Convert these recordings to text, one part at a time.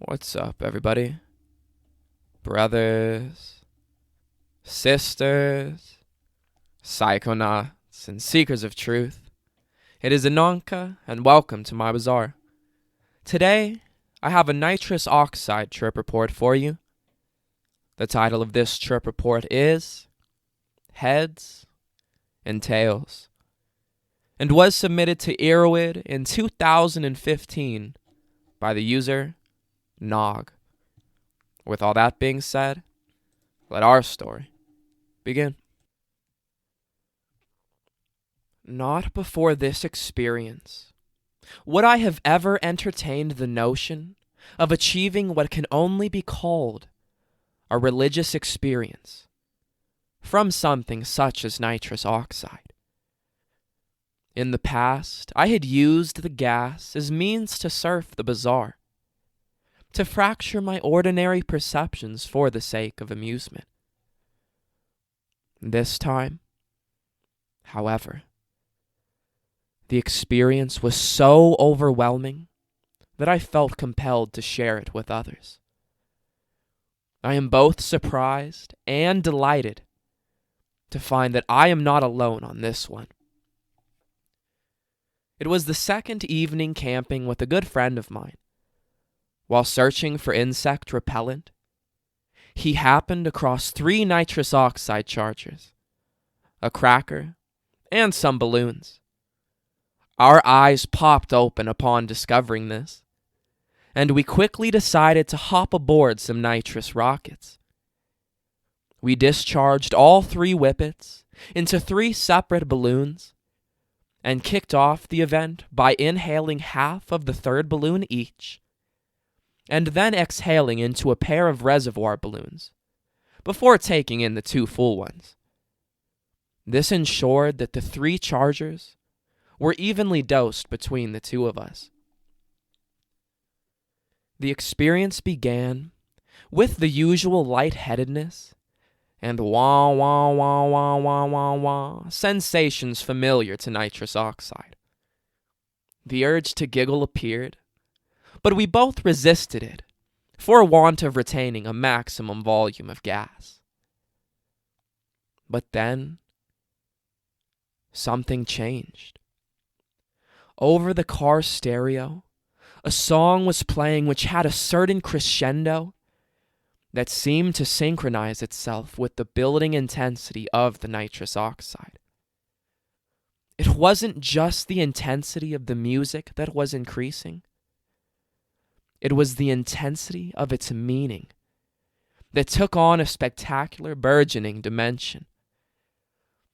What's up, everybody? Brothers, sisters, psychonauts, and seekers of truth. It is Ananka, and welcome to my bazaar. Today, I have a nitrous oxide trip report for you. The title of this trip report is Heads and Tails, and was submitted to Earwid in 2015 by the user Nog. With all that being said, let our story begin. Not before this experience would I have ever entertained the notion of achieving what can only be called a religious experience from something such as nitrous oxide. In the past, I had used the gas as means to surf the bazaar, to fracture my ordinary perceptions for the sake of amusement. This time, however, the experience was so overwhelming that I felt compelled to share it with others. I am both surprised and delighted to find that I am not alone on this one. It was the second evening camping with a good friend of mine. While searching for insect repellent, he happened across 3 nitrous oxide chargers, a cracker, and some balloons. Our eyes popped open upon discovering this, and we quickly decided to hop aboard some nitrous rockets. We discharged all 3 whippets into 3 separate balloons and kicked off the event by inhaling half of the 3rd balloon each, and then exhaling into a pair of reservoir balloons, before taking in the 2 full ones. This ensured that the 3 chargers were evenly dosed between the 2 of us. The experience began with the usual lightheadedness and wah wah wah wah wah wah wah sensations familiar to nitrous oxide. The urge to giggle appeared, but we both resisted it for want of retaining a maximum volume of gas. But then, something changed. Over the car stereo, a song was playing which had a certain crescendo that seemed to synchronize itself with the building intensity of the nitrous oxide. It wasn't just the intensity of the music that was increasing. It was the intensity of its meaning that took on a spectacular burgeoning dimension.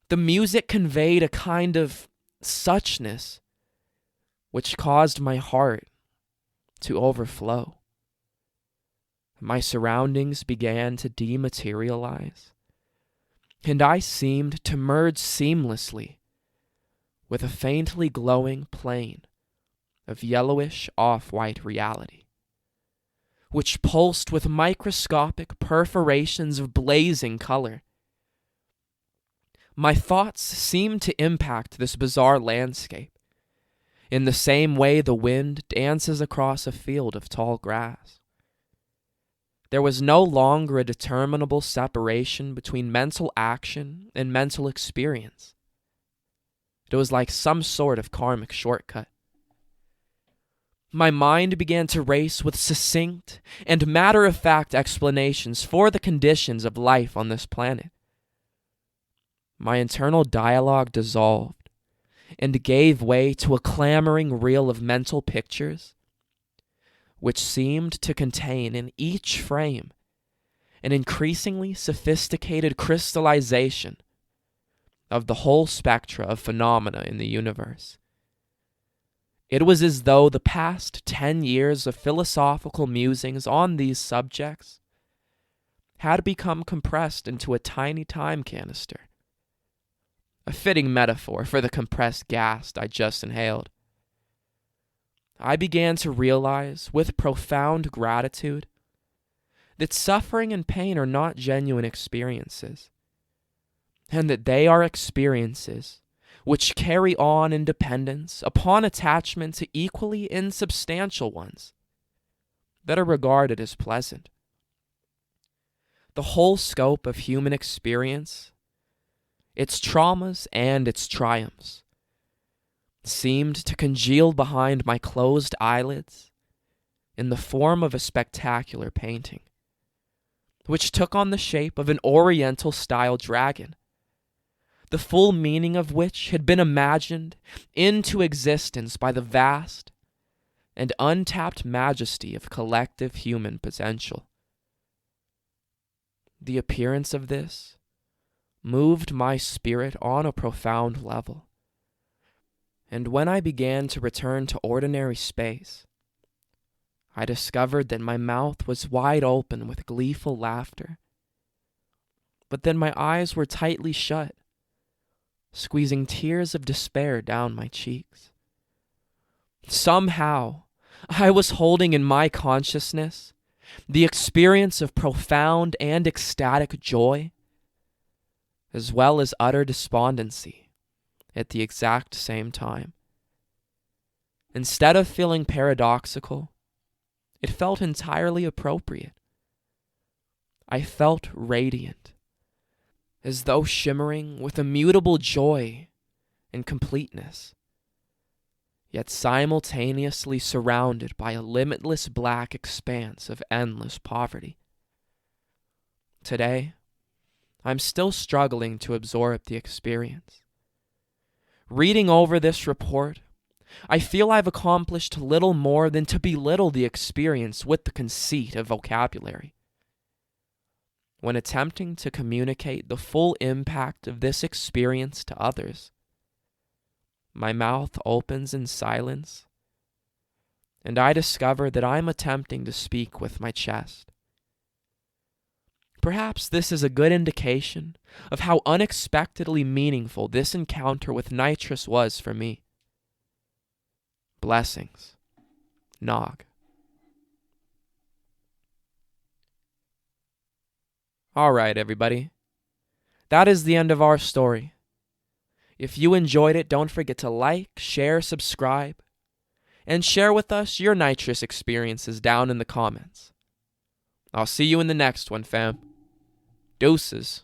The music conveyed a kind of suchness which caused my heart to overflow. My surroundings began to dematerialize, and I seemed to merge seamlessly with a faintly glowing plane of yellowish off-white reality, which pulsed with microscopic perforations of blazing color. My thoughts seemed to impact this bizarre landscape in the same way the wind dances across a field of tall grass. There was no longer a determinable separation between mental action and mental experience. It was like some sort of karmic shortcut. My mind began to race with succinct and matter-of-fact explanations for the conditions of life on this planet. My internal dialogue dissolved and gave way to a clamoring reel of mental pictures, which seemed to contain in each frame an increasingly sophisticated crystallization of the whole spectra of phenomena in the universe. It was as though the past 10 years of philosophical musings on these subjects had become compressed into a tiny time canister, a fitting metaphor for the compressed gas I just inhaled. I began to realize with profound gratitude that suffering and pain are not genuine experiences, and that they are experiences which carry on independence upon attachment to equally insubstantial ones, that are regarded as pleasant. The whole scope of human experience, its traumas and its triumphs, seemed to congeal behind my closed eyelids in the form of a spectacular painting, which took on the shape of an Oriental-style dragon, the full meaning of which had been imagined into existence by the vast and untapped majesty of collective human potential. The appearance of this moved my spirit on a profound level, and when I began to return to ordinary space, I discovered that my mouth was wide open with gleeful laughter, but then my eyes were tightly shut, squeezing tears of despair down my cheeks. Somehow, I was holding in my consciousness the experience of profound and ecstatic joy, as well as utter despondency at the exact same time. Instead of feeling paradoxical, it felt entirely appropriate. I felt radiant, as though shimmering with immutable joy and completeness, yet simultaneously surrounded by a limitless black expanse of endless poverty. Today, I'm still struggling to absorb the experience. Reading over this report, I feel I've accomplished little more than to belittle the experience with the conceit of vocabulary. When attempting to communicate the full impact of this experience to others, my mouth opens in silence, and I discover that I'm attempting to speak with my chest. Perhaps this is a good indication of how unexpectedly meaningful this encounter with Nitrous was for me. Blessings, Nog. All right, everybody. That is the end of our story. If you enjoyed it, don't forget to like, share, subscribe, and share with us your Nitrous experiences down in the comments. I'll see you in the next one, fam. Deuces.